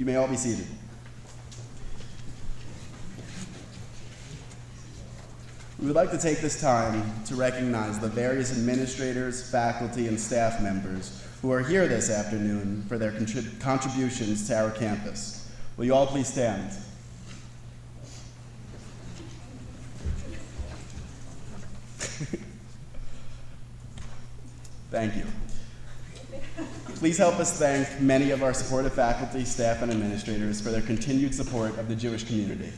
You may all be seated. We would like to take this time to recognize the various administrators, faculty, and staff members who are here this afternoon for their contributions to our campus. Will you all please stand? Thank you. Please help us thank many of our supportive faculty, staff, and administrators for their continued support of the Jewish community.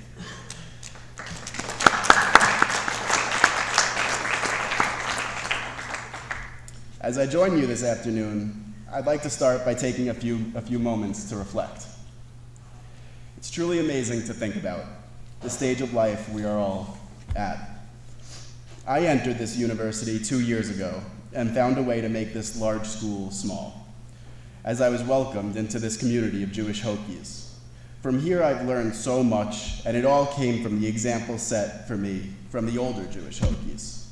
As I join you this afternoon, I'd like to start by taking a few moments to reflect. It's truly amazing to think about the stage of life we are all at. I entered this university 2 years ago and found a way to make this large school small, as I was welcomed into this community of Jewish Hokies. From here, I've learned so much, and it all came from the example set for me from the older Jewish Hokies.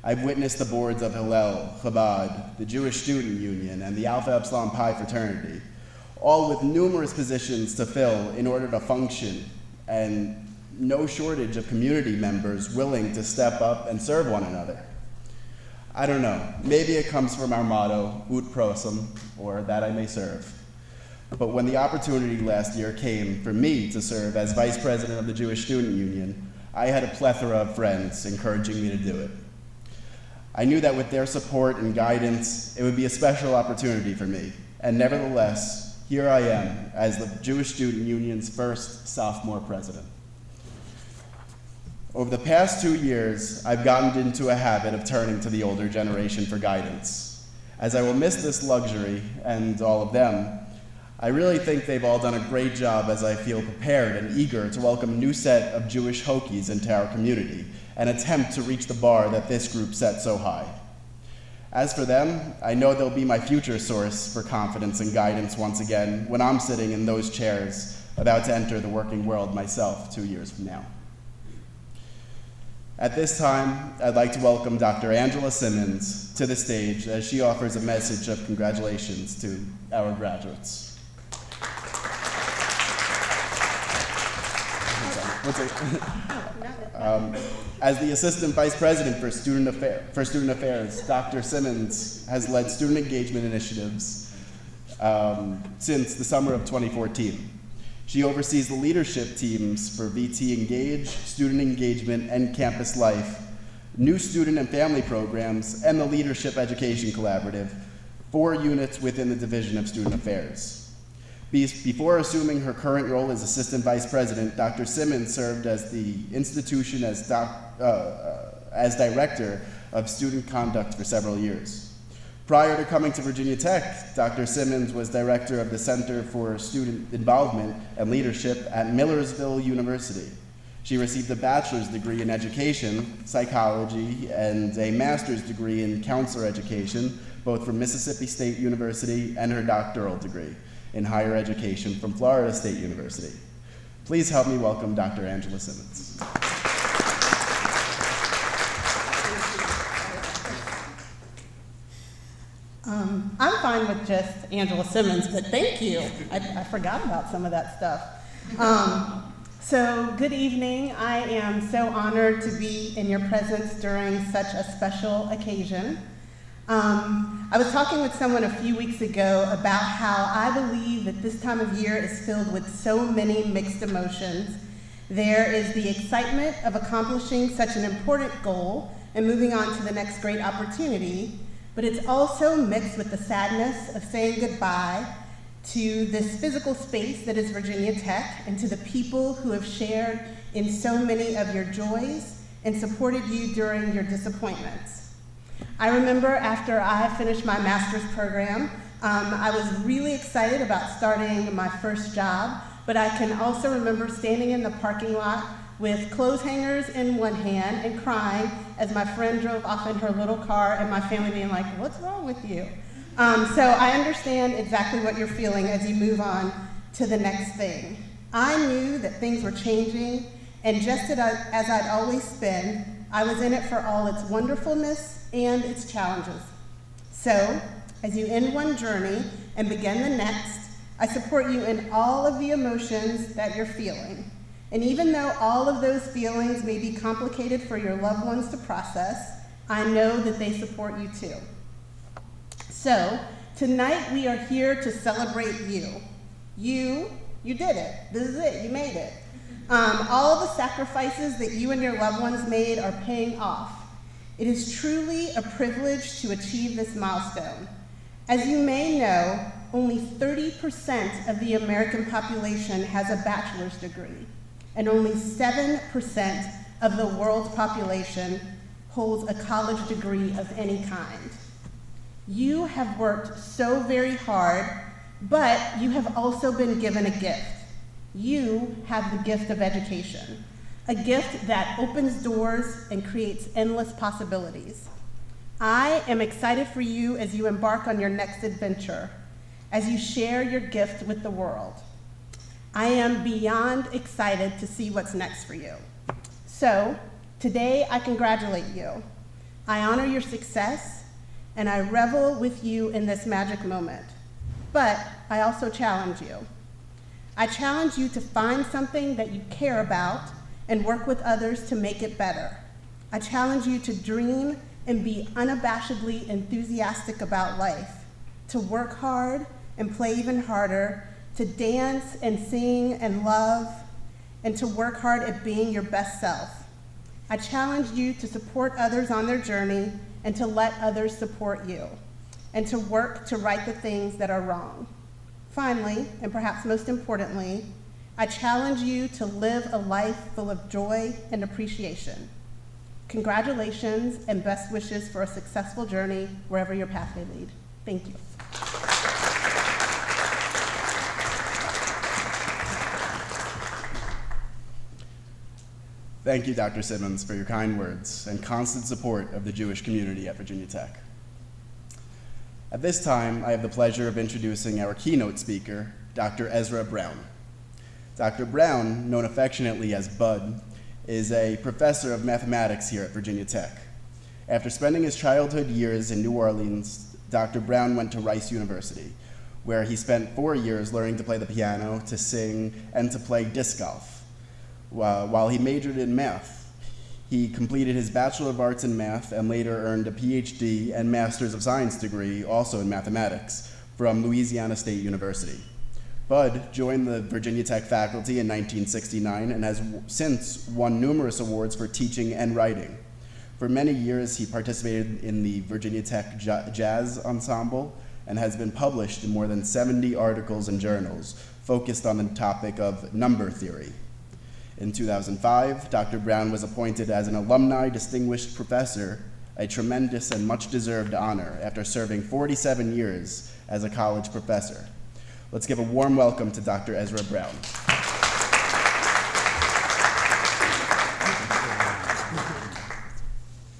I've witnessed the boards of Hillel, Chabad, the Jewish Student Union, and the Alpha Epsilon Pi fraternity, all with numerous positions to fill in order to function, and no shortage of community members willing to step up and serve one another. I don't know, maybe it comes from our motto, ut prosum, or that I may serve. But when the opportunity last year came for me to serve as vice president of the Jewish Student Union, I had a plethora of friends encouraging me to do it. I knew that with their support and guidance, it would be a special opportunity for me, and nevertheless, here I am as the Jewish Student Union's first sophomore president. Over the past 2 years, I've gotten into a habit of turning to the older generation for guidance. As I will miss this luxury, and all of them, I really think they've all done a great job as I feel prepared and eager to welcome a new set of Jewish Hokies into our community and attempt to reach the bar that this group set so high. As for them, I know they'll be my future source for confidence and guidance once again when I'm sitting in those chairs about to enter the working world myself 2 years from now. At this time, I'd like to welcome Dr. Angela Simmons to the stage as she offers a message of congratulations to our graduates. As the Assistant Vice President for Student Affairs, Dr. Simmons has led student engagement initiatives since the summer of 2014. She oversees the leadership teams for VT Engage, Student Engagement, and Campus Life, new student and family programs, and the Leadership Education Collaborative, 4 units within the Division of Student Affairs. Before assuming her current role as Assistant Vice President, Dr. Simmons served as the institution as Director of Student Conduct for several years. Prior to coming to Virginia Tech, Dr. Simmons was Director of the Center for Student Involvement and Leadership at Millersville University. She received a bachelor's degree in education, psychology, and a master's degree in counselor education, both from Mississippi State University, and her doctoral degree in higher education from Florida State University. Please help me welcome Dr. Angela Simmons. I'm fine with just Angela Simmons, but thank you. I forgot about some of that stuff. So good evening. I am so honored to be in your presence during such a special occasion. I was talking with someone a few weeks ago about how I believe that this time of year is filled with so many mixed emotions. There is the excitement of accomplishing such an important goal and moving on to the next great opportunity, but it's also mixed with the sadness of saying goodbye to this physical space that is Virginia Tech and to the people who have shared in so many of your joys and supported you during your disappointments. I remember after I finished my master's program, I was really excited about starting my first job, but I can also remember standing in the parking lot with clothes hangers in one hand and crying as my friend drove off in her little car and my family being like, "What's wrong with you?" So I understand exactly what you're feeling as you move on to the next thing. I knew that things were changing, and just as I'd always been, I was in it for all its wonderfulness and its challenges. So, as you end one journey and begin the next, I support you in all of the emotions that you're feeling. And even though all of those feelings may be complicated for your loved ones to process, I know that they support you too. So, tonight we are here to celebrate you. You did it. This is it, you made it. All the sacrifices that you and your loved ones made are paying off. It is truly a privilege to achieve this milestone. As you may know, only 30% of the American population has a bachelor's degree, and only 7% of the world's population holds a college degree of any kind. You have worked so very hard, but you have also been given a gift. You have the gift of education, a gift that opens doors and creates endless possibilities. I am excited for you as you embark on your next adventure, as you share your gift with the world. I am beyond excited to see what's next for you. So, today I congratulate you. I honor your success, and I revel with you in this magic moment. But I also challenge you. I challenge you to find something that you care about and work with others to make it better. I challenge you to dream and be unabashedly enthusiastic about life, to work hard and play even harder, to dance and sing and love, and to work hard at being your best self. I challenge you to support others on their journey and to let others support you, and to work to right the things that are wrong. Finally, and perhaps most importantly, I challenge you to live a life full of joy and appreciation. Congratulations and best wishes for a successful journey wherever your path may lead. Thank you. Thank you, Dr. Simmons, for your kind words and constant support of the Jewish community at Virginia Tech. At this time, I have the pleasure of introducing our keynote speaker, Dr. Ezra Brown. Dr. Brown, known affectionately as Bud, is a professor of mathematics here at Virginia Tech. After spending his childhood years in New Orleans, Dr. Brown went to Rice University, where he spent 4 years learning to play the piano, to sing, and to play disc golf. While he majored in math, he completed his Bachelor of Arts in Math and later earned a PhD and Master's of Science degree, also in mathematics, from Louisiana State University. Bud joined the Virginia Tech faculty in 1969 and has since won numerous awards for teaching and writing. For many years, he participated in the Virginia Tech Jazz Ensemble and has been published in more than 70 articles and journals focused on the topic of number theory. In 2005, Dr. Brown was appointed as an alumni distinguished professor, a tremendous and much-deserved honor after serving 47 years as a college professor. Let's give a warm welcome to Dr. Ezra Brown.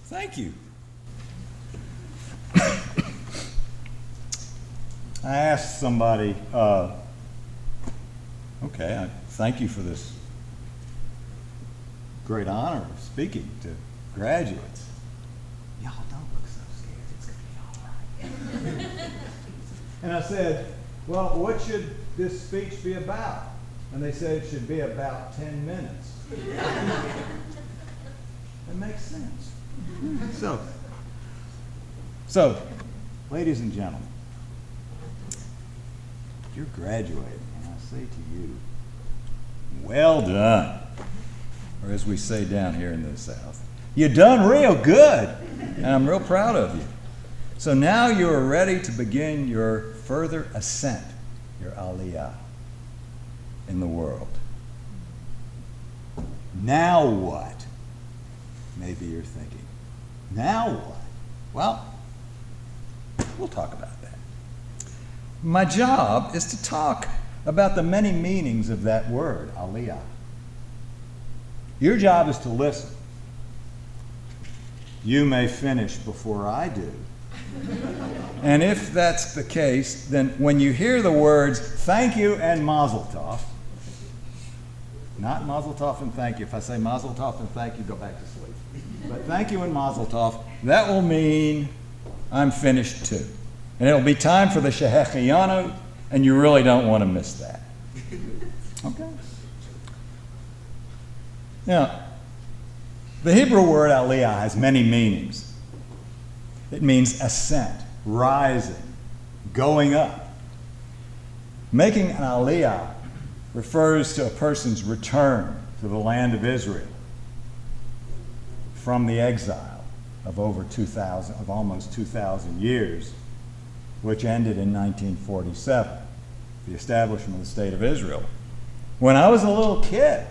Thank you. I asked somebody, thank you for this great honor of speaking to graduates. Y'all don't look so scared. It's going to be all right. And I said, well, what should this speech be about? And they said it should be about 10 minutes. That makes sense. So, ladies and gentlemen, you're graduating, and I say to you, well done. Or as we say down here in the South, you done real good, and I'm real proud of you. So now you are ready to begin your further ascent, your Aliyah in the world. Now what? Maybe you're thinking. Now what? Well, we'll talk about that. My job is to talk about the many meanings of that word, Aliyah. Your job is to listen. You may finish before I do. And if that's the case, then when you hear the words thank you and mazel tov, not mazel tov and thank you. If I say mazel tov and thank you, go back to sleep. But thank you and mazel tov, that will mean I'm finished too. And it'll be time for the shehecheyanu, And you really don't want to miss that. Okay? Now, the Hebrew word Aliyah has many meanings. It means ascent, rising, going up. Making an Aliyah refers to a person's return to the land of Israel from the exile of almost 2,000 years, which ended in 1947, the establishment of the State of Israel. When I was a little kid,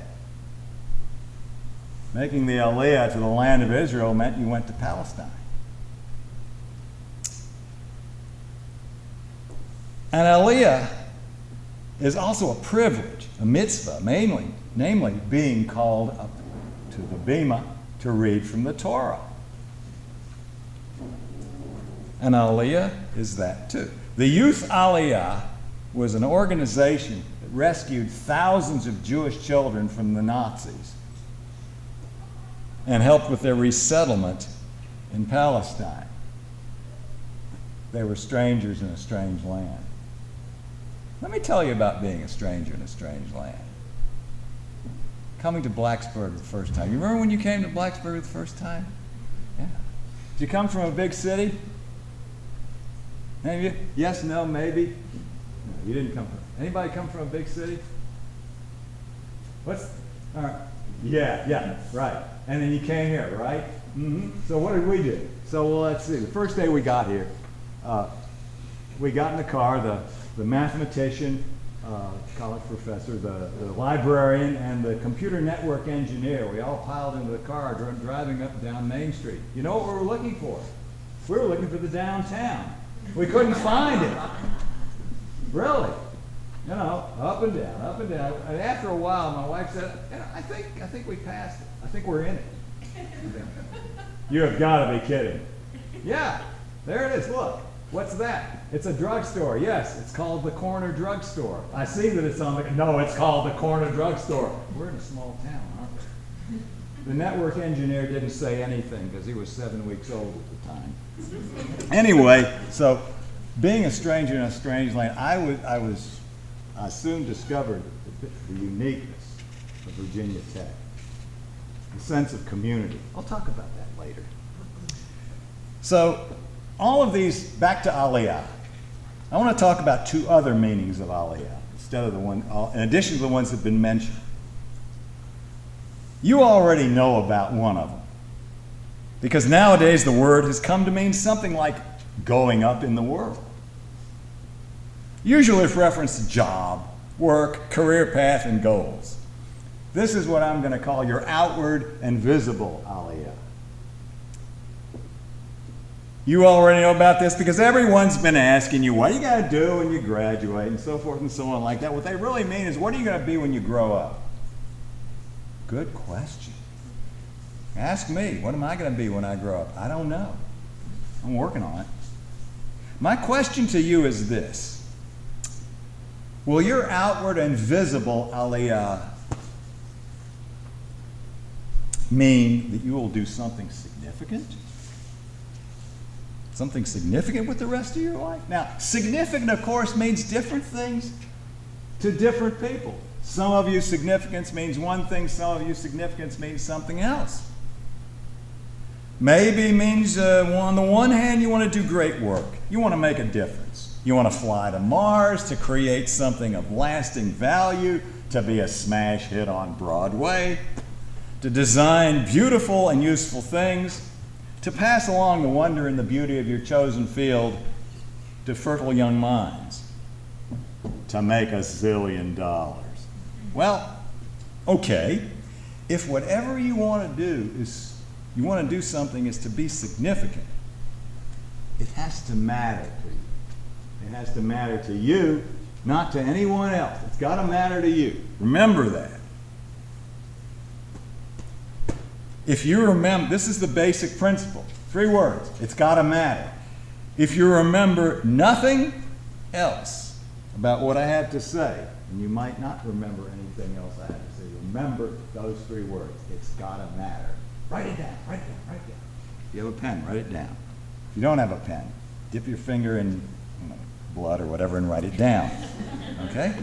making the Aliyah to the land of Israel meant you went to Palestine. An Aliyah is also a privilege, a mitzvah, namely being called up to the Bima to read from the Torah. An Aliyah is that too. The Youth Aliyah was an organization that rescued thousands of Jewish children from the Nazis and helped with their resettlement in Palestine. They were strangers in a strange land. Let me tell you about being a stranger in a strange land. Coming to Blacksburg the first time. You remember when you came to Blacksburg the first time? Yeah. Did you come from a big city? Any of you? Yes, no, maybe? No, you didn't come from. Anybody come from a big city? All right. Yeah, right. And then you came here, right? Mm-hmm. So what did we do? So well, let's see. The first day we got here, we got in the car, the mathematician, college professor, the librarian, and the computer network engineer. We all piled into the car driving up and down Main Street. You know what we were looking for? We were looking for the downtown. We couldn't find it. Really. You know, up and down, up and down. And after a while, my wife said, I think we passed it. I think we're in it. You have got to be kidding. Yeah, there it is. Look. What's that? It's a drugstore. Yes, it's called the Corner Drugstore. I see that it's on the... No, it's called the Corner Drugstore. We're in a small town, aren't we? The network engineer didn't say anything because he was 7 weeks old at the time. Anyway, so being a stranger in a strange land, I soon discovered the uniqueness of Virginia Tech, the sense of community. I'll talk about that later. So, all of these, back to Aliyah. I want to talk about two other meanings of Aliyah, instead of the one, in addition to the ones that have been mentioned. You already know about one of them, because nowadays the word has come to mean something like going up in the world. Usually with reference to job, work, career path, and goals. This is what I'm going to call your outward and visible Aliyah. You already know about this because everyone's been asking you, what are you going to do when you graduate, and so forth and so on like that. What they really mean is, what are you going to be when you grow up? Good question. Ask me, what am I going to be when I grow up? I don't know. I'm working on it. My question to you is this. Will your outward and visible Aliyah mean that you will do something significant? Something significant with the rest of your life? Now, significant, of course, means different things to different people. Some of you, significance means one thing. Some of you, significance means something else. Maybe means, on the one hand, you want to do great work. You want to make a difference. You want to fly to Mars to create something of lasting value, to be a smash hit on Broadway, to design beautiful and useful things, to pass along the wonder and the beauty of your chosen field to fertile young minds, to make $1 zillion. Well, okay, if whatever you want to do is, you want to do something is to be significant, it has to matter to you. It has to matter to you, not to anyone else. It's got to matter to you. Remember that. If you remember, this is the basic principle. 3 words. It's got to matter. If you remember nothing else about what I have to say, and you might not remember anything else I have to say, remember those 3 words. It's got to matter. Write it down, write it down, write it down. If you have a pen, write it down. If you don't have a pen, dip your finger in blood or whatever and write it down. Okay?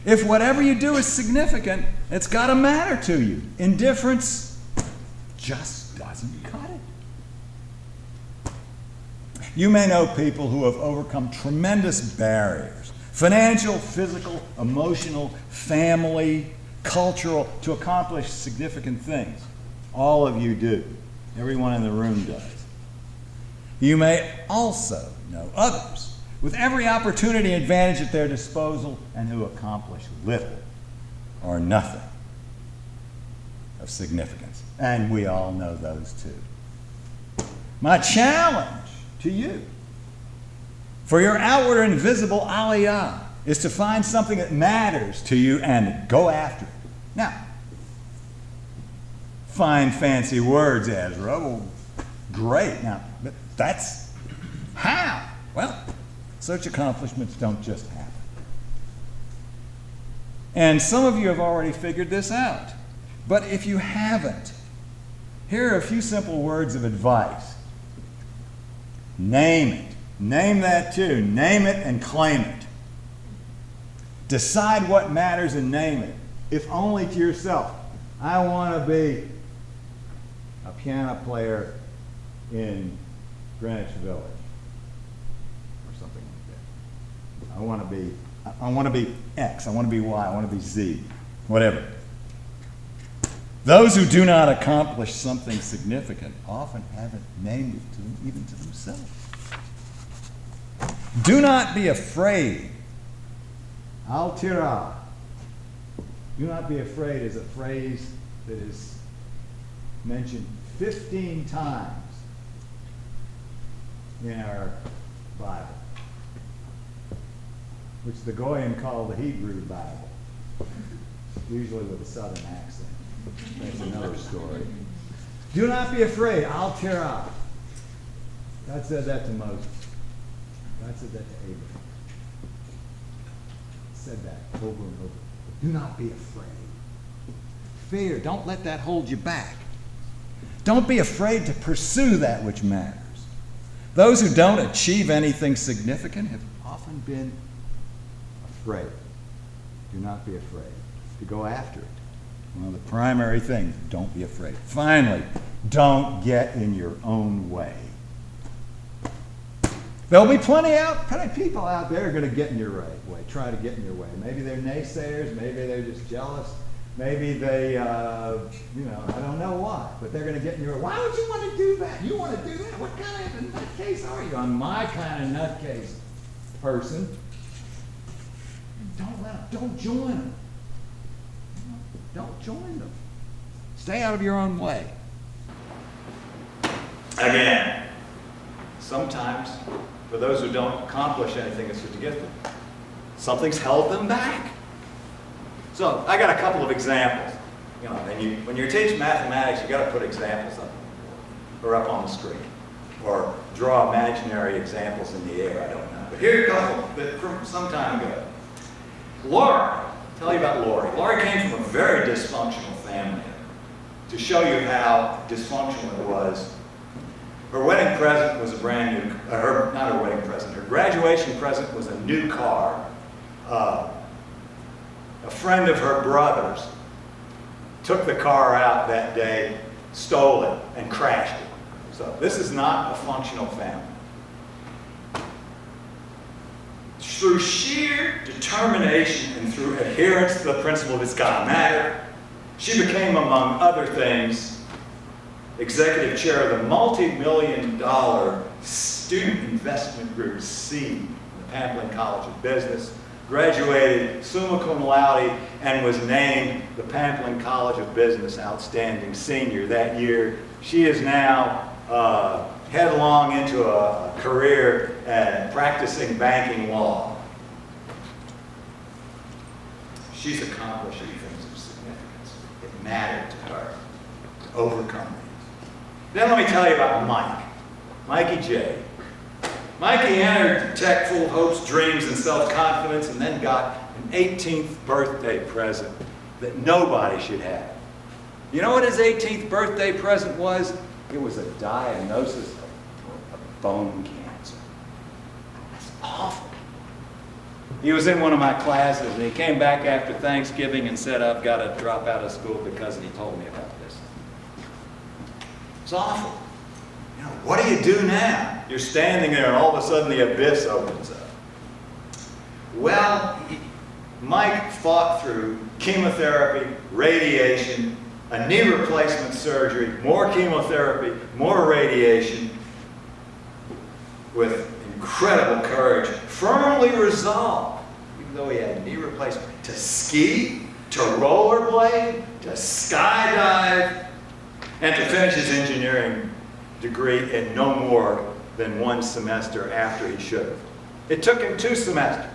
If whatever you do is significant, it's got to matter to you. Indifference just doesn't cut it. You may know people who have overcome tremendous barriers, financial, physical, emotional, family, cultural, to accomplish significant things. All of you do. Everyone in the room does. You may also know others with every opportunity and advantage at their disposal and who accomplish little or nothing of significance. And we all know those too. My challenge to you for your outward and visible Aliyah is to find something that matters to you and go after it. Now, find fancy words, Ezra. Well, great. Now, but that's how. Well, such accomplishments don't just happen. And some of you have already figured this out. But if you haven't, here are a few simple words of advice. Name it. Name that too. Name it and claim it. Decide what matters and name it, if only to yourself. I want to be a piano player in Greenwich Village, or something like that. I want to be X, I want to be Y, I want to be Z, whatever. Those who do not accomplish something significant often haven't named it to them, even to themselves. Do not be afraid. Al-tira. Do not be afraid is a phrase that is mentioned 15 times in our Bible, which the Goyim call the Hebrew Bible, usually with a southern accent. That's another story. Do not be afraid. Al-tira. God said that to Moses. God said that to Abraham. Said that over and over. Do not be afraid. Fear, don't let that hold you back. Don't be afraid to pursue that which matters. Those who don't achieve anything significant have often been afraid. Do not be afraid to go after it. One of the primary things, don't be afraid. Finally, don't get in your own way. There'll be plenty of people out there going to get in your way, try to get in your way. Maybe they're naysayers, maybe they're just jealous, maybe they, I don't know why, but they're going to get in your way. Why would you want to do that? You want to do that? What kind of a nutcase are you? I'm my kind of nutcase person. Don't join them. Don't join them. Stay out of your own way. Again, sometimes for those who don't accomplish anything that's significant, something's held them back. So I got a couple of examples. When you're teaching mathematics, you got to put examples up or up on the screen, or draw imaginary examples in the air. I don't know. But here are a couple that from some time ago. Lori. Tell you about Lori. Lori came from a very dysfunctional family. To show you how dysfunctional it was, her wedding present was a brand new, not her wedding present, her graduation present was a new car. A friend of her brother's took the car out that day, stole it, and crashed it. So this is not a functional family. Through sheer determination and through adherence to the principle of it's gotta matter, she became, among other things, executive chair of the multi-million-dollar student investment group SEED, the Pamplin College of Business, graduated summa cum laude, and was named the Pamplin College of Business Outstanding Senior that year. She is now headlong into a career at practicing banking law. She's accomplishing things of significance. It mattered to her to overcome it. Then let me tell you about Mike. Mikey J. Mikey entered tech full of hopes, dreams, and self-confidence, and then got an 18th birthday present that nobody should have. You know what his 18th birthday present was? It was a diagnosis of bone cancer. That's awful. He was in one of my classes, and he came back after Thanksgiving and said, I've got to drop out of school because he told me about this. It's awful. You know, what do you do now? You're standing there, and all of a sudden the abyss opens up. Well, Mike fought through chemotherapy, radiation, a knee replacement surgery, more chemotherapy, more radiation, with incredible courage, firmly resolved, even though he had a knee replacement, to ski, to rollerblade, to skydive, and to finish his engineering degree in no more than one semester after he should have. It took him 2 semesters.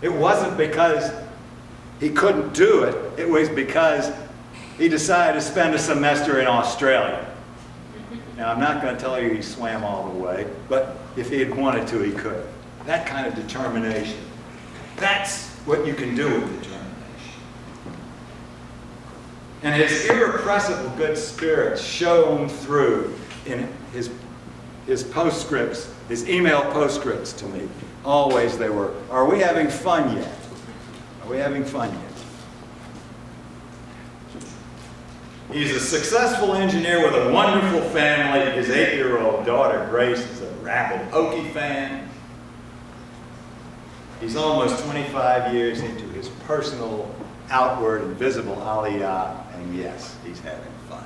It wasn't because he couldn't do it, it was because he decided to spend a semester in Australia. Now, I'm not going to tell you he swam all the way, but if he had wanted to, he could. That kind of determination. That's what you can do with determination. And his irrepressible good spirit shone through in his postscripts, his email postscripts to me. Always they were, are we having fun yet? Are we having fun yet? He's a successful engineer with a wonderful family. His 8-year-old daughter, Grace, is a rabid Hokie fan. He's almost 25 years into his personal, outward, and visible Aliyah, and yes, he's having fun.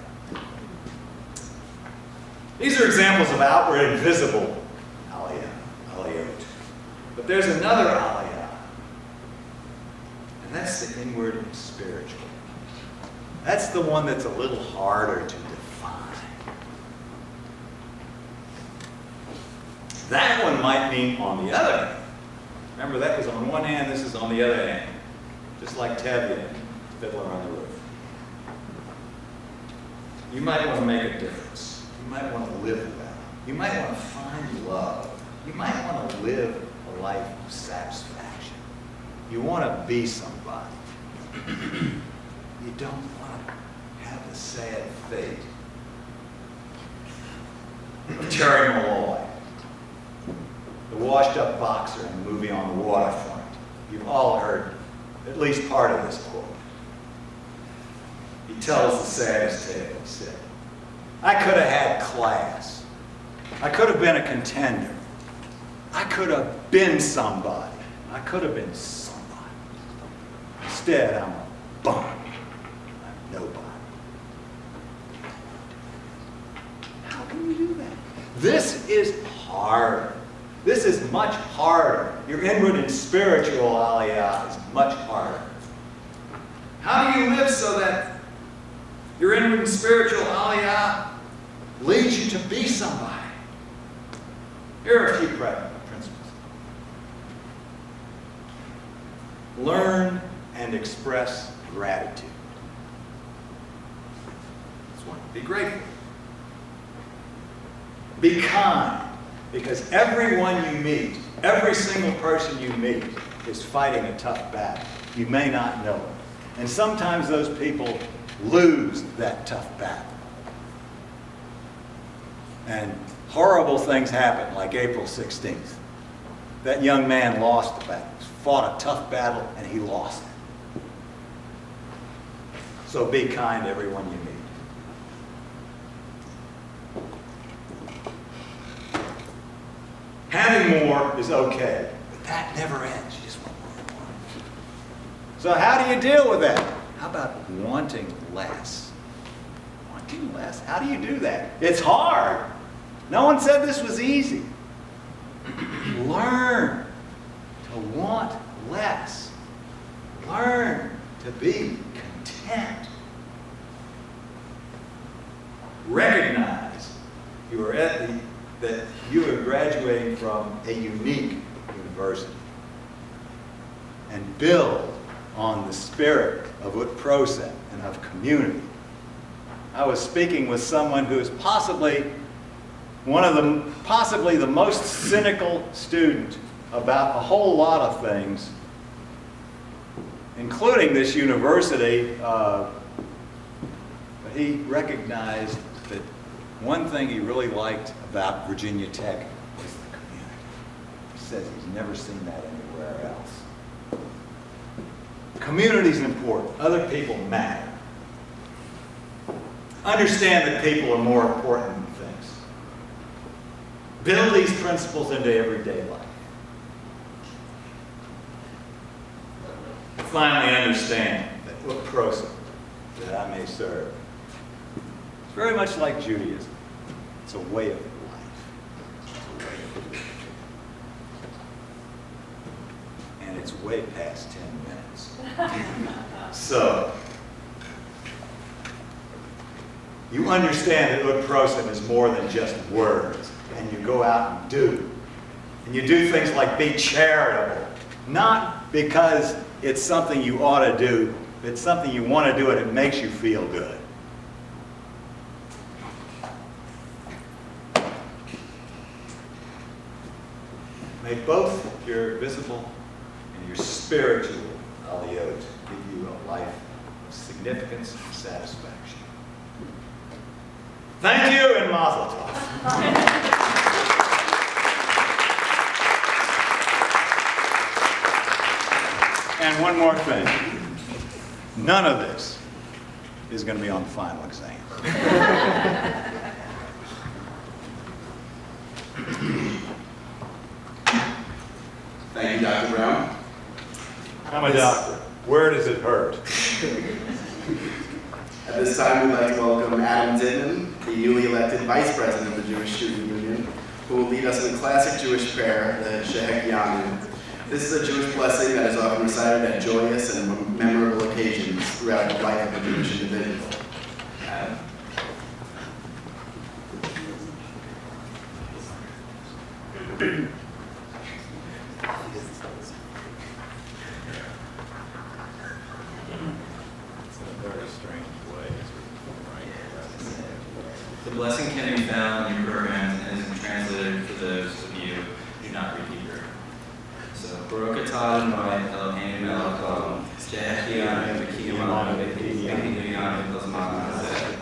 These are examples of outward and visible Aliyah. But there's another Aliyah, and that's the inward and spiritual. That's the one that's a little harder to define. That one might mean on the other hand. Remember, that was on one hand, this is on the other hand. Just like Tevye, Fiddler on the Roof. You might want to make a difference. You might want to live well. You might want to find love. You might want to live a life of satisfaction. You want to be somebody. You don't want to have the sad fate of Terry Malloy, the washed-up boxer in the movie On the Waterfront. You've all heard at least part of this quote. He tells the saddest tale. He said, I could have had class. I could have been a contender. I could have been somebody. I could have been somebody. Instead, I'm a bum. I'm nobody. How can you do that? This is hard. This is much harder. Your inward and spiritual Aliyah is much harder. How do you live so that your inward and spiritual Aliyah leads you to be somebody? Here are a few principles. Learn and express gratitude. That's one. Be grateful. Be kind. Because everyone you meet, every single person you meet is fighting a tough battle. You may not know it. And sometimes those people lose that tough battle. And horrible things happen, like April 16th. That young man lost the battle, fought a tough battle, and he lost it. So be kind to everyone you meet. Having more is okay, but that never ends. You just want more and more. So how do you deal with that? How about wanting less? Wanting less? How do you do that? It's hard. No one said this was easy. Learn to want less. Learn to be content. Recognize you are that you are graduating from a unique university, and build on the spirit of Utprosa and of community. I was speaking with someone who is possibly the most cynical student about a whole lot of things, including this university, but he recognized that one thing he really liked about Virginia Tech was the community. says he's never seen that anywhere else. Community's important. Other people matter. Understand that people are more important than things. Build these principles into everyday life. Finally, understand that what person that I may serve, it's very much like Judaism. It's a way of life. It's a way of life. And it's way past 10 minutes. So, you understand that Ut Prosim is more than just words. And you go out and do. And you do things like be charitable. Not because it's something you ought to do. It's something you want to do and it makes you feel good. May both your visible and your spiritual Aliyot give you a life of significance and satisfaction. Thank you and Mazel Tov. And one more thing. None of this is going to be on the final exam. Thank you, Dr. Brown. I'm a doctor. Where does it hurt? At this time, we'd like to welcome Adam Dittman, the newly elected Vice President of the Jewish Student Union, who will lead us in the classic Jewish prayer, the Shehecheyanu. This is a Jewish blessing that is often recited at joyous and memorable occasions throughout the life of a Jewish individual. Adam. The blessing can be found in your programs and is translated for those of you who do not read Hebrew. So, Baruch atah Adonai Eloheinu melech haolam, shehecheyanu v'kiyamanu v'hinuyanu v'zman hazeh.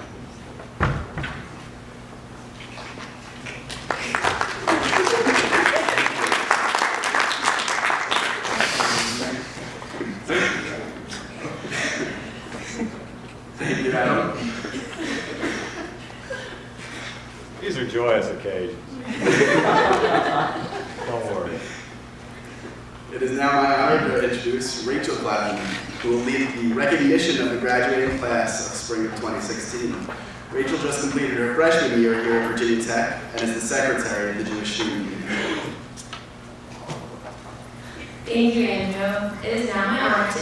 Thank you, Adam. These are joyous occasions. Don't worry. It is now my honor to introduce Rachel Glavin, who will lead the recognition of the graduating class of spring of 2016. Rachel just completed her freshman year here at Virginia Tech and is the secretary of the Jewish Student Union. Thank you, Andrew. It is now my honor to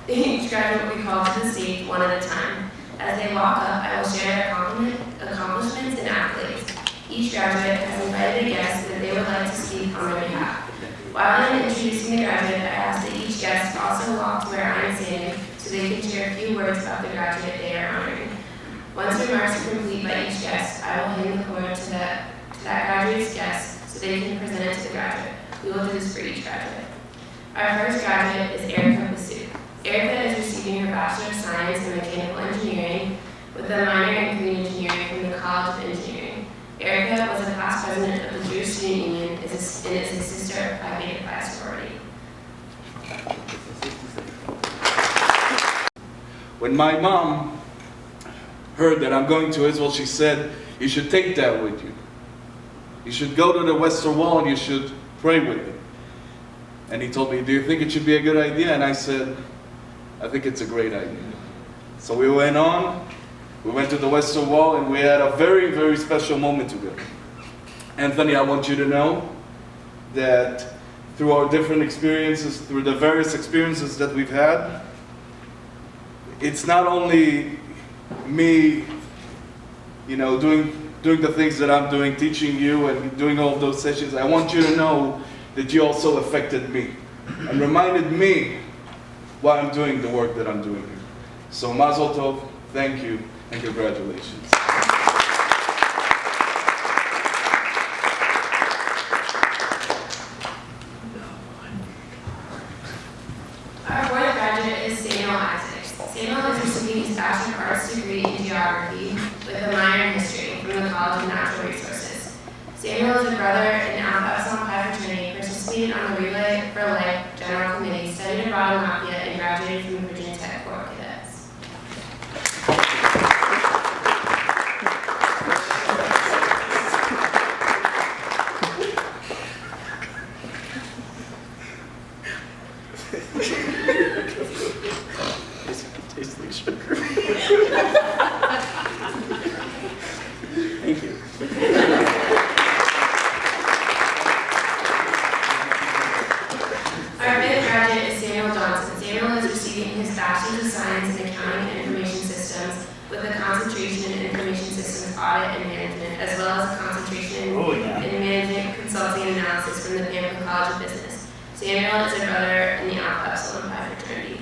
each graduate what we call to the stage one at a time. As they walk up, I will share their accomplishments and accolades. Each graduate has invited a guest that they would like to speak on their behalf. While I'm introducing the graduate, I ask that each guest also walk to where I am standing so they can share a few words about the graduate they are honoring. Once remarks are complete by each guest, I will hand the cord to that graduate's guest so they can present it to the graduate. We will do this for each graduate. Our first graduate is Erica Basu. Erica is receiving her Bachelor of Science in Mechanical Engineering with a minor in Green Engineering from the College of Engineering. Erica was a past president of the Jewish Student Union and is a sister of Phi Beta Phi sorority. When my mom heard that I'm going to Israel, she said, you should take that with you. You should go to the Western Wall and you should pray with it. And he told me, do you think it should be a good idea? And I said, I think it's a great idea. So we went on, we went to the Western Wall, and we had a very, very special moment together. Anthony, I want you to know that through our different experiences, through the various experiences that we've had, it's not only me, doing the things that I'm doing, teaching you and doing all of those sessions. I want you to know that you also affected me and reminded me why I'm doing the work that I'm doing here. So Mazel Tov, thank you, and congratulations. Our fourth graduate is Samuel Isaacs. Samuel is receiving his Bachelor of Arts degree in Geography with a minor in History from the College of Natural Resources. Samuel Samuel is a brother in Alpha Epsilon Pi fraternity, participated on the Relay for Life General Committee, studied abroad in Latvia, and graduated from Virginia Tech Corps of Cadets. Tastes like sugar. Thank you. Our fifth graduate is Samuel Johnson. Samuel is receiving his Bachelor's of Science in Accounting and Information Systems with a concentration in Information Systems Audit and Management, as well as a concentration in Management Consulting and Analysis from the Pamplin College of Business. Samuel is a brother in the Alpha Epsilon Pi fraternity.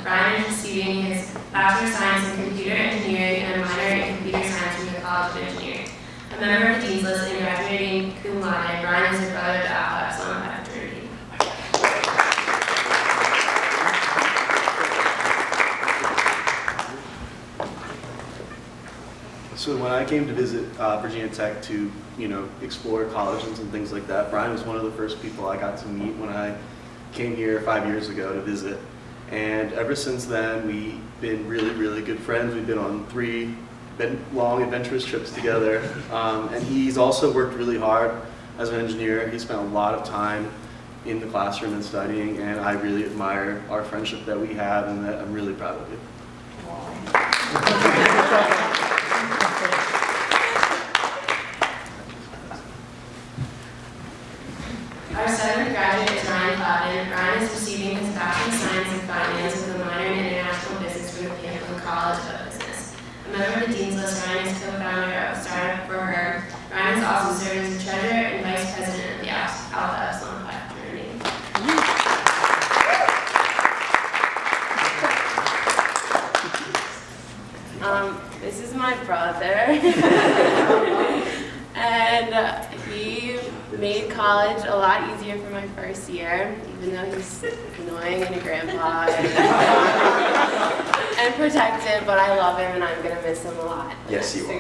Brian is receiving his Bachelor of Science in Computer Engineering and a minor in Computer Science from the College of Engineering. A member of the Dean's List and graduating cum laude, Brian is a brother of the Alpha Epsilon Pi fraternity. So when I came to visit Virginia Tech to, explore colleges and things like that, Brian was one of the first people I got to meet when I came here 5 years ago to visit. And ever since then, we've been really, really good friends. We've been on 3 long, adventurous trips together. And he's also worked really hard as an engineer. He spent a lot of time in the classroom and studying, and I really admire our friendship that we have, and that I'm really proud of you. Our seventh graduate is Ryan Clavin. Ryan is receiving his Bachelor of Science in Finance with a minor in International Business from the Pamplin College of Business. A member of the Dean's List, Ryan is co-founder of Startup for Her. Ryan has also served as the treasurer and vice president of the Alpha Epsilon Pi fraternity. This is my brother, and he made college a lot easier for my first year, even though he's annoying and a grandpa and protective, but I love him and I'm going to miss him a lot. Yes, you are.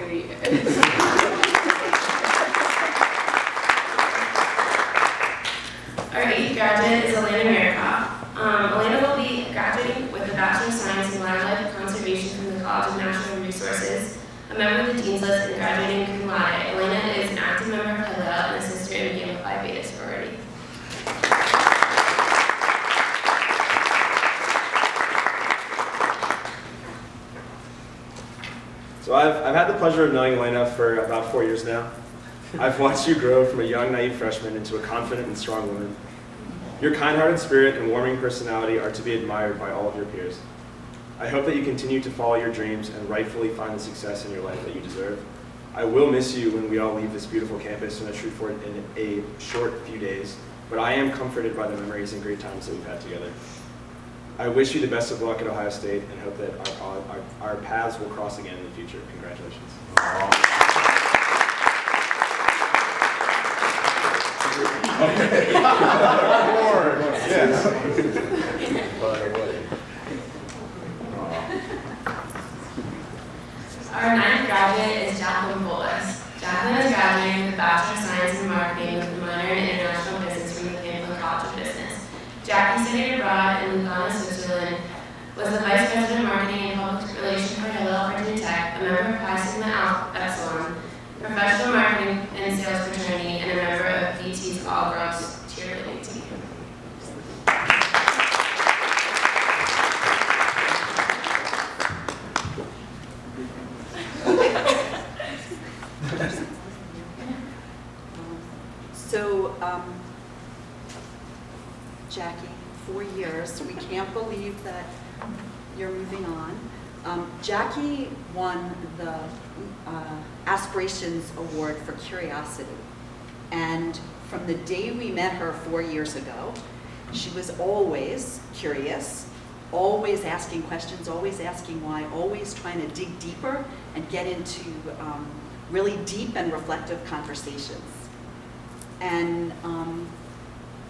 Our eighth graduate is Elena Marikoff. Elena will be graduating with a Bachelor of Science in Wildlife Conservation from the College of Natural Resources. A member of the Dean's List and graduating cum laude, Elena is an active member of Hillel and a sister in the Gamma Phi Beta sorority. So I've had the pleasure of knowing Elena for about 4 years now. I've watched you grow from a young, naive freshman into a confident and strong woman. Your kind-hearted spirit and warming personality are to be admired by all of your peers. I hope that you continue to follow your dreams and rightfully find the success in your life that you deserve. I will miss you when we all leave this beautiful campus in Shreveport in a short few days, but I am comforted by the memories and great times that we've had together. I wish you the best of luck at Ohio State and hope that our paths will cross again in the future. Congratulations. Our ninth graduate is Jacqueline Bullis. Jacqueline is graduating with a Bachelor of Science in Marketing with a minor in International Business from the Pamplin College of Business. Jackie studied abroad in Lugano, Switzerland, was the Vice President of Marketing and Public Relations for Hillel Virginia Tech, a member of Pi Sigma Alpha Epsilon, professional marketing and sales fraternity, and a member of VT's All Girls cheerleading team. So, Jackie, 4 years. We can't believe that you're moving on. Jackie won the Aspirations Award for Curiosity. And from the day we met her 4 years ago, she was always curious, always asking questions, always asking why, always trying to dig deeper and get into really deep and reflective conversations. And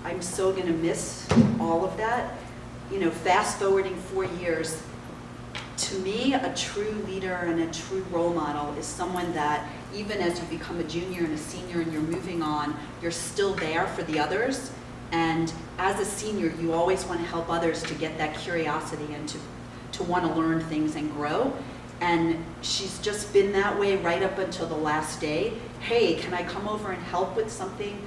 I'm so going to miss all of that. You know, fast forwarding 4 years, to me, a true leader and a true role model is someone that even as you become a junior and a senior and you're moving on, you're still there for the others. And as a senior, you always want to help others to get that curiosity and to want to learn things and grow. And she's just been that way right up until the last day. Hey, can I come over and help with something?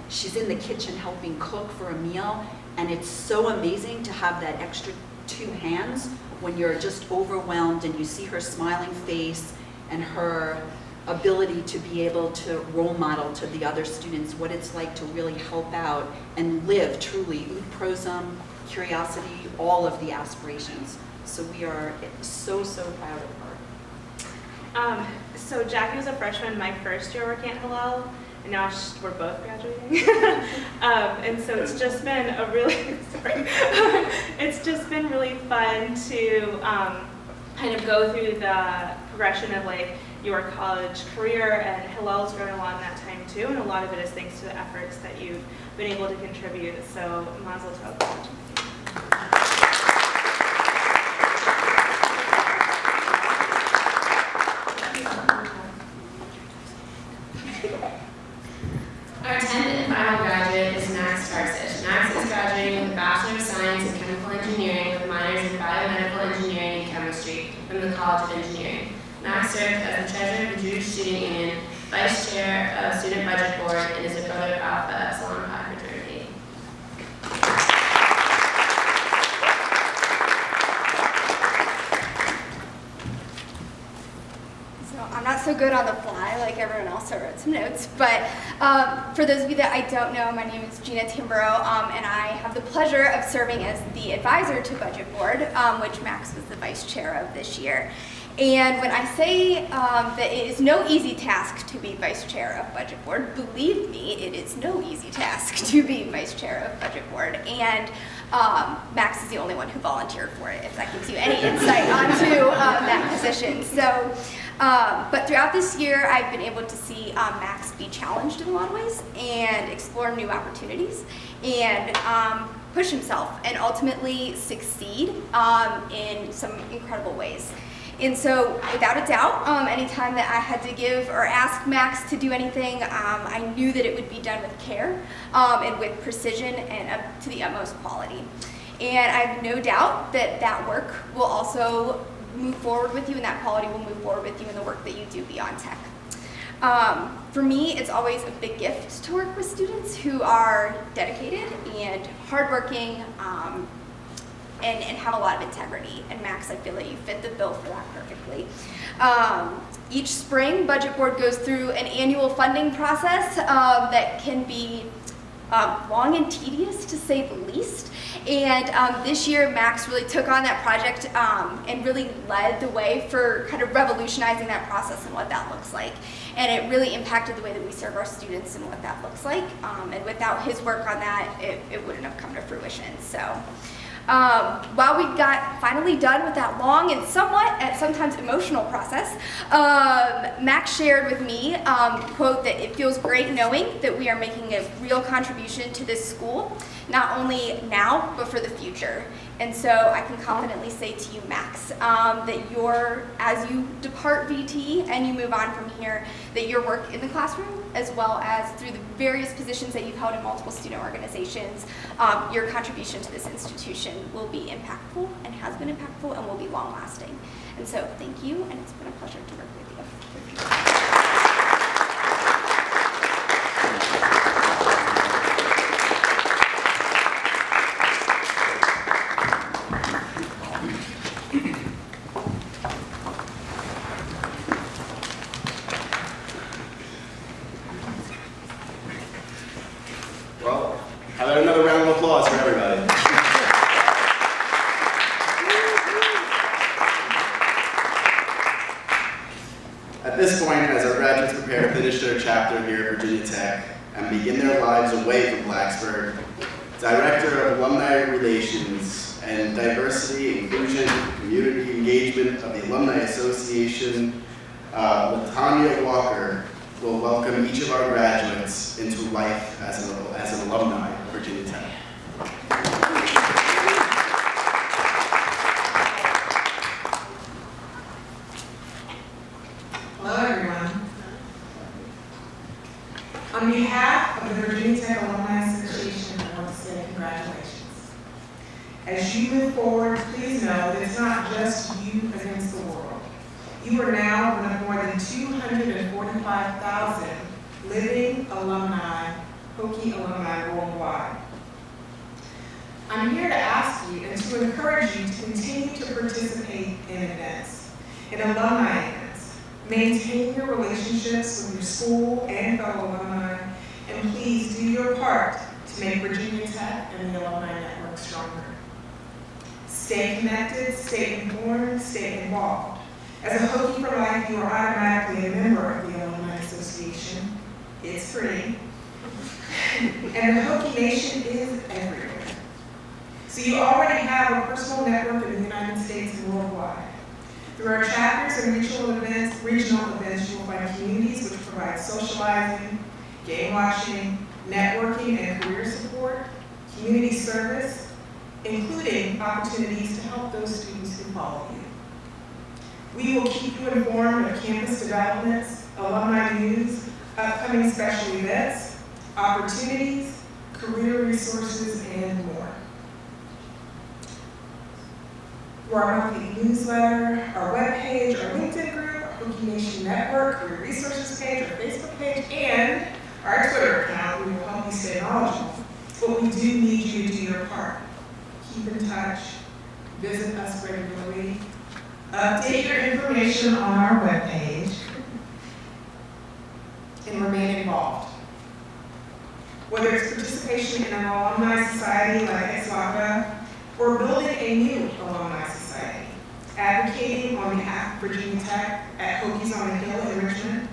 She's in the kitchen helping cook for a meal. And it's so amazing to have that extra 2 hands when you're just overwhelmed and you see her smiling face and her ability to be able to role model to the other students what it's like to really help out and live truly ud prosum, curiosity, all of the aspirations. So we are so, so proud of her. So Jackie was a freshman my first year working at Hillel, and now we're both graduating. And so it's just been a really, it's just been really fun to kind of go through the progression of like your college career, and Hillel's grown along that time too, and a lot of it is thanks to the efforts that you've been able to contribute. So mazel tov. Our 10th and final graduate is Max Tarsish. Max is graduating with a Bachelor of Science in Chemical Engineering with minors in Biomedical Engineering and Chemistry from the College of Engineering. Max served as the treasurer of the Jewish Student Union, vice chair of Student Budget Board, and is a brother of Alpha Epsilon Pi fraternity. So I'm not so good on the fly like everyone else. I wrote some notes, but for those of you that I don't know, my name is Gina Timborough, and I have the pleasure of serving as the advisor to Budget Board, which Max was the vice chair of this year. And when I say that it is no easy task to be vice chair of Budget Board, believe me, it is no easy task to be vice chair of Budget Board. And Max is the only one who volunteered for it, if that gives you any insight onto that position. So, but throughout this year, I've been able to see Max be challenged in a lot of ways and explore new opportunities and push himself and ultimately succeed in some incredible ways. And so, without a doubt, anytime that I had to give or ask Max to do anything, I knew that it would be done with care and with precision and to the utmost quality. And I have no doubt that that work will also move forward with you, and that quality will move forward with you in the work that you do beyond tech. For me, it's always a big gift to work with students who are dedicated and hardworking, and have a lot of integrity. And Max, I feel that you fit the bill for that perfectly. Each spring, Budget Board goes through an annual funding process that can be long and tedious, to say the least. And this year, Max really took on that project and really led the way for kind of revolutionizing that process and what that looks like. And it really impacted the way that we serve our students and what that looks like. And without his work on that, it wouldn't have come to fruition. So. While we got finally done with that long and sometimes emotional process, Max shared with me, quote, that it feels great knowing that we are making a real contribution to this school, not only now, but for the future. And so I can confidently say to you, Max, that as you depart VT and you move on from here, that your work in the classroom, as well as through the various positions that you've held in multiple student organizations, your contribution to this institution will be impactful and has been impactful and will be long lasting. And so thank you, and it's been a pleasure to work with you. Well, how about another round of applause for everybody? At this point, as our graduates prepare to finish their chapter here at Virginia Tech and begin their lives away from Blacksburg, Director of Alumni Relations and Diversity, Inclusion, Community Engagement of the Alumni Association, LaTanya Walker, will welcome each of our graduates into life as an alumni of Virginia Tech. Hello, everyone. On behalf of the Virginia Tech Alumni Association, I want to say congratulations. As you move forward, please know that it's not just you against the world. You are now one of more than 245,000 living alumni, Hokie alumni worldwide. I'm here to ask you and to encourage you to continue to participate in events, in alumni events. Maintain your relationships with your school and fellow alumni, and please do your part to make Virginia Tech and the Alumni Network stronger. Stay connected, stay informed, stay involved. As a Hokie for Life, you are automatically a member of the Alumni Association. It's free. And the Hokie Nation is everywhere. So you already have a personal network in the United States and worldwide. Through our chapters and regional events, you will find communities which provide socializing, game watching, networking, and career support, community service, including opportunities to help those students who follow you. We will keep you informed of campus developments, alumni news, upcoming special events, opportunities, career resources, and more. Through our monthly newsletter, our webpage, our LinkedIn group, our Hokie Nation Network, career resources page, our Facebook page, and our Twitter account, we will help you stay knowledgeable. But we do need you to do your part. Keep in touch, visit us regularly, update your information on our webpage, and remain involved. Whether it's participation in an alumni society like Ex-LACA, or building a new alumni society, advocating on behalf of Virginia Tech at Hokies on the Hill in Richmond,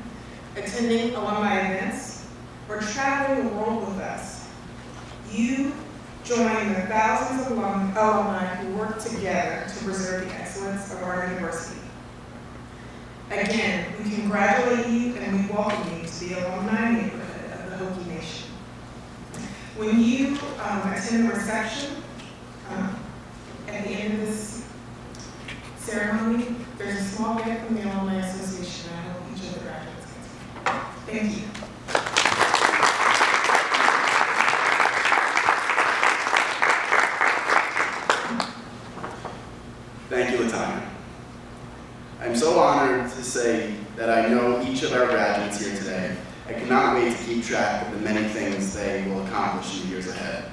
attending alumni events, or traveling the world with us, you join the thousands of alumni who work together to preserve the excellence of our university. Again, we congratulate you and we welcome you to the alumni neighborhood of the Hokie Nation. When you attend the reception, at the end of this ceremony, there's a small gift from the Alumni Association, and I hope each of the graduates gets one. Thank you. Thank you, Latanya. I'm so honored to say that I know each of our graduates here today. I cannot wait to keep track of the many things they will accomplish in the years ahead.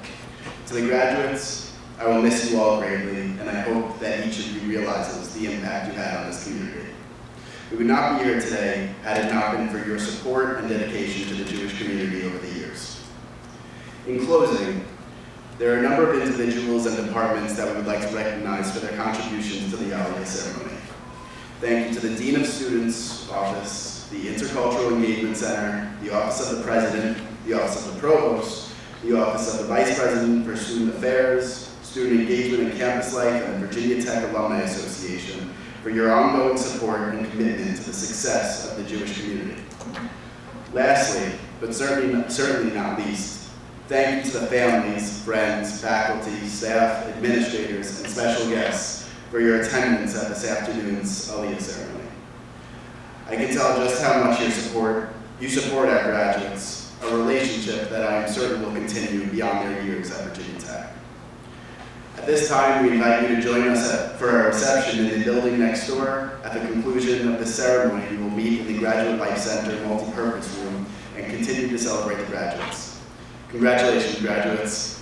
To the graduates, I will miss you all greatly, and I hope that each of you realizes the impact you had on this community. We would not be here today had it not been for your support and dedication to the Jewish community over the years. In closing, there are a number of individuals and departments that we would like to recognize for their contributions to the Aliyah ceremony. Thank you to the Dean of Students Office, the Intercultural Engagement Center, the Office of the President, the Office of the Provost, the Office of the Vice President for Student Affairs, Student Engagement and Campus Life, and the Virginia Tech Alumni Association for your ongoing support and commitment to the success of the Jewish community. Lastly, but certainly not least, thank you to the families, friends, faculty, staff, administrators, and special guests for your attendance at this afternoon's Aliyah ceremony. I can tell just how much you support our graduates, a relationship that I am certain will continue beyond their years at Virginia Tech. At this time, we invite you to join us for our reception in the building next door. At the conclusion of the ceremony, we will meet in the Graduate Life Center multi-purpose room and continue to celebrate the graduates. Congratulations, graduates.